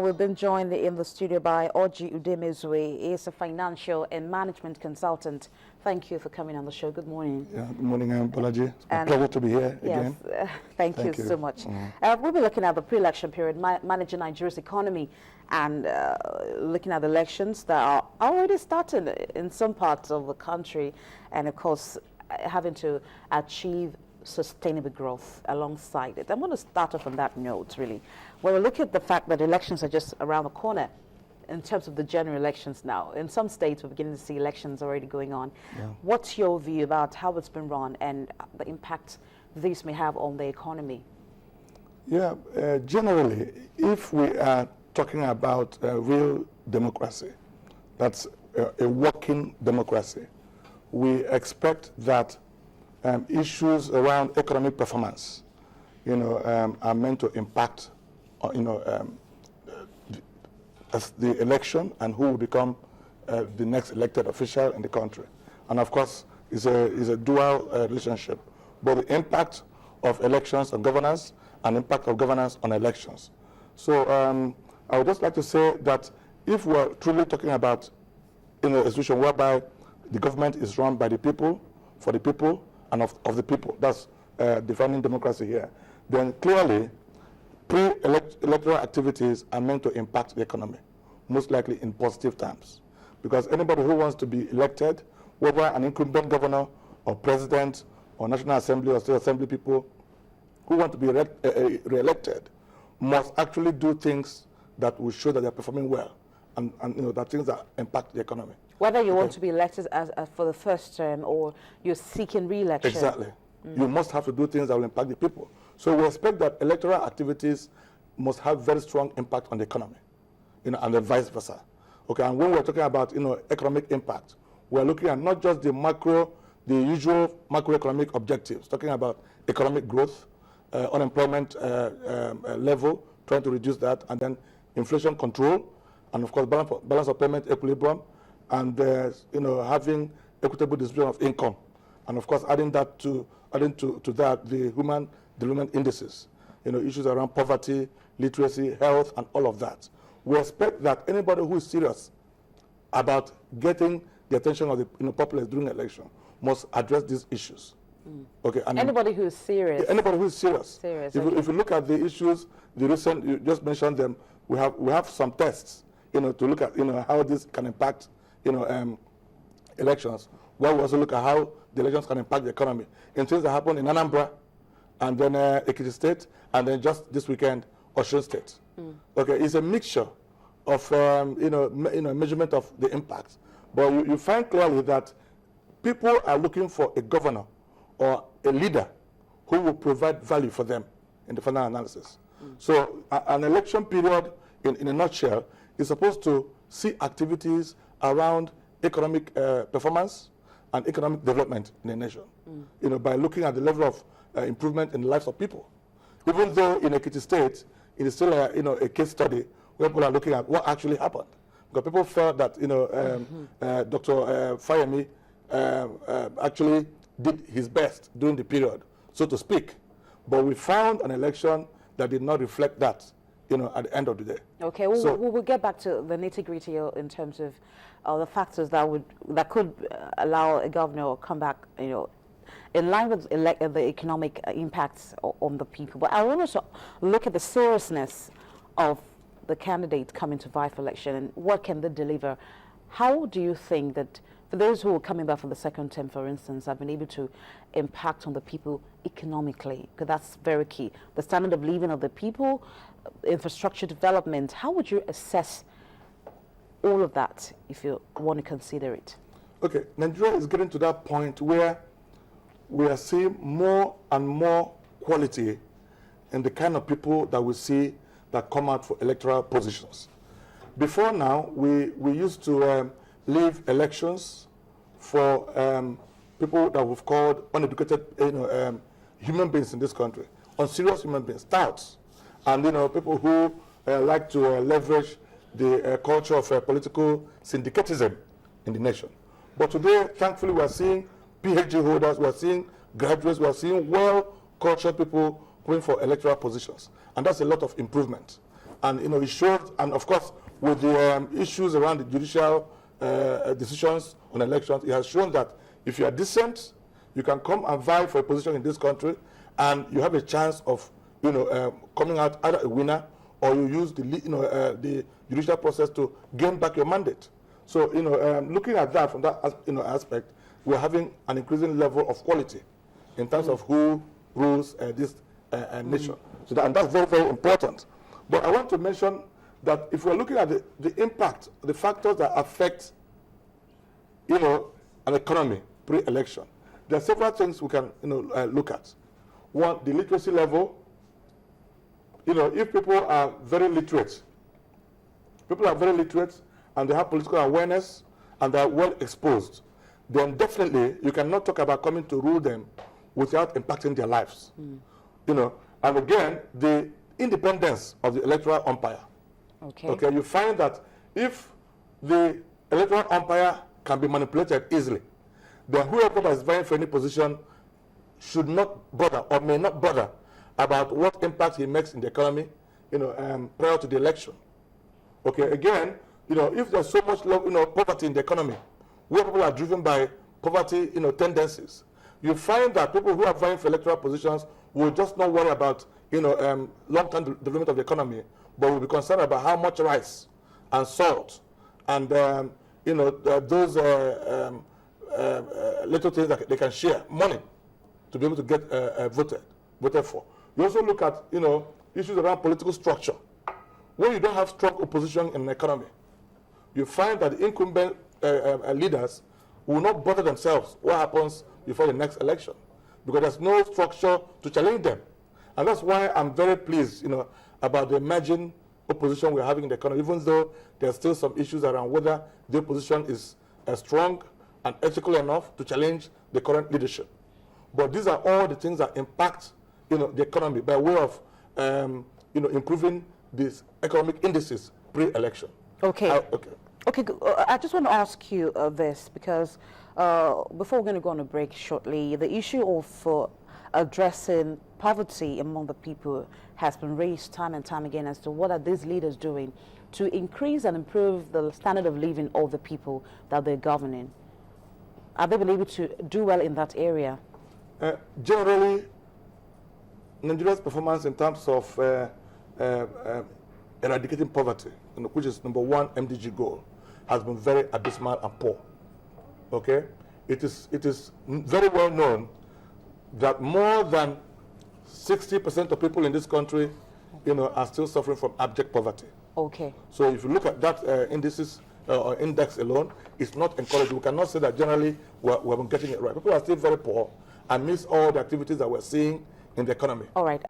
We've been joined in the studio by Orji Udemezue. He is a financial and management consultant. Thank you for coming on the show. Good morning. Yeah, good morning, Bolaji. It's a pleasure to be here again. Thank you so much. We'll be looking at the pre-election period, managing Nigeria's economy, and looking at the elections that are already started in some parts of the country, and of course, having to achieve sustainable growth alongside it. I'm going to start off on that note, really. When we look at the fact that elections are just around the corner in terms of the general elections now, in some states we're beginning to see elections already going on. Yeah. What's your view about how it's been run and the impact these may have on the economy? Yeah, generally, if we are talking about real democracy, that's a working democracy, we expect that issues around economic performance, are meant to impact, the election and who will become the next elected official in the country. And of course, is a dual relationship, both the impact of elections on governance and impact of governance on elections. So I would just like to say that if we're truly talking about a situation whereby the government is run by the people, for the people, and of the people, that's defining democracy here, then clearly pre-electoral activities are meant to impact the economy, most likely in positive terms. Because anybody who wants to be elected, whether an incumbent governor or president or National Assembly or State Assembly people who want to be re-elected must actually do things that will show that they're performing well and that things that impact the economy. Whether you want to be elected as for the first term or you're seeking re-election. Exactly. You must have to do things that will impact the people. So we expect that electoral activities must have very strong impact on the economy, and then vice versa. Okay, and when we're talking about, economic impact, we're looking at not just the usual macroeconomic objectives, talking about economic growth, unemployment level, trying to reduce that, and then inflation control, and of course balance of payment equilibrium, and having equitable distribution of income, and of course adding to that the human development indices, issues around poverty, literacy, health, and all of that. We expect that anybody who is serious about getting the attention of the populace during the election must address these issues. Okay, and anybody who is serious. Yeah, anybody who is serious. Serious. If you look at the issues, you just mentioned them. We have some tests, to look at how this can impact elections. While we also look at how the elections can impact the economy. In things that happen in Anambra, and then Ekiti State, and then just this weekend, Osun State. Okay, it's a mixture of measurement of the impact. But you find clearly that people are looking for a governor or a leader who will provide value for them in the final analysis. So an election period, in a nutshell, is supposed to see activities around economic performance and economic development in the nation, by looking at the level of improvement in the lives of people. Even though in Ekiti State, it is still a case study where people are looking at what actually happened. Because people felt that Dr. Fayemi actually did his best during the period, so to speak. But we found an election that did not reflect that, at the end of the day. Okay, we'll get back to the nitty-gritty in terms of the factors that could allow a governor to come back, in line with the economic impacts on the people. But I want to look at the seriousness of the candidate coming to vie for election and what can they deliver. How do you think that for those who are coming back for the second term, for instance, have been able to impact on the people economically? Because that's very key. The standard of living of the people, infrastructure development. How would you assess all of that if you want to consider it? Okay, Nigeria is getting to that point where we are seeing more and more quality in the kind of people that we see that come out for electoral positions. Before now, we used to leave elections for people that we've called uneducated human beings in this country, unserious human beings, touts, and people who like to leverage the culture of political syndicatism in the nation. But today, thankfully, we are seeing PhD holders, we are seeing graduates, we are seeing well-cultured people going for electoral positions. And that's a lot of improvement. And it showed, and of course, with the issues around the judicial decisions on elections, it has shown that if you are decent, you can come and vie for a position in this country, and you have a chance of, coming out either a winner, or you use the judicial process to gain back your mandate. So, looking at that from that aspect, we're having an increasing level of quality in terms of who rules this nation. So and that's very, very important. But I want to mention that if we're looking at the impact, the factors that affect, an economy pre-election, there are several things we can, look at. One, the literacy level. If people are very literate, and they have political awareness and they are well exposed, then definitely you cannot talk about coming to rule them without impacting their lives. And again, the independence of the electoral umpire. Okay, you find that if the electoral umpire can be manipulated easily, then whoever is vying for any position should not bother or may not bother about what impact he makes in the economy, prior to the election. Okay, again, if there's so much poverty in the economy, where people are driven by poverty, tendencies, you find that people who are vying for electoral positions will just not worry about, long-term development of the economy, but will be concerned about how much rice and salt and, those little things that they can share, money, to be able to get voted for. You also look at, issues around political structure. When you don't have strong opposition in an economy, you find that the incumbent leaders will not bother themselves what happens before the next election, because there's no structure to challenge them. And that's why I'm very pleased, about the emerging opposition we're having in the economy, even though there's still some issues around whether the opposition is strong and ethical enough to challenge the current leadership. But these are all the things that impact, the economy by way of, improving these economic indices pre-election. Okay. I just want to ask you this, because before we're going to go on a break shortly, the issue of addressing poverty among the people has been raised time and time again as to what are these leaders doing to increase and improve the standard of living of the people that they're governing. Are they been able to do well in that area? Generally, Nigeria's performance in terms of eradicating poverty, which is #1 MDG goal, has been very abysmal and poor. Okay, it is very well known that more than 60% of people in this country, are still suffering from abject poverty. Okay. So if you look at that indices or index alone, it's not encouraging. We cannot say that generally we're getting it right. People are still very poor and miss all the activities that we're seeing in the economy. All right.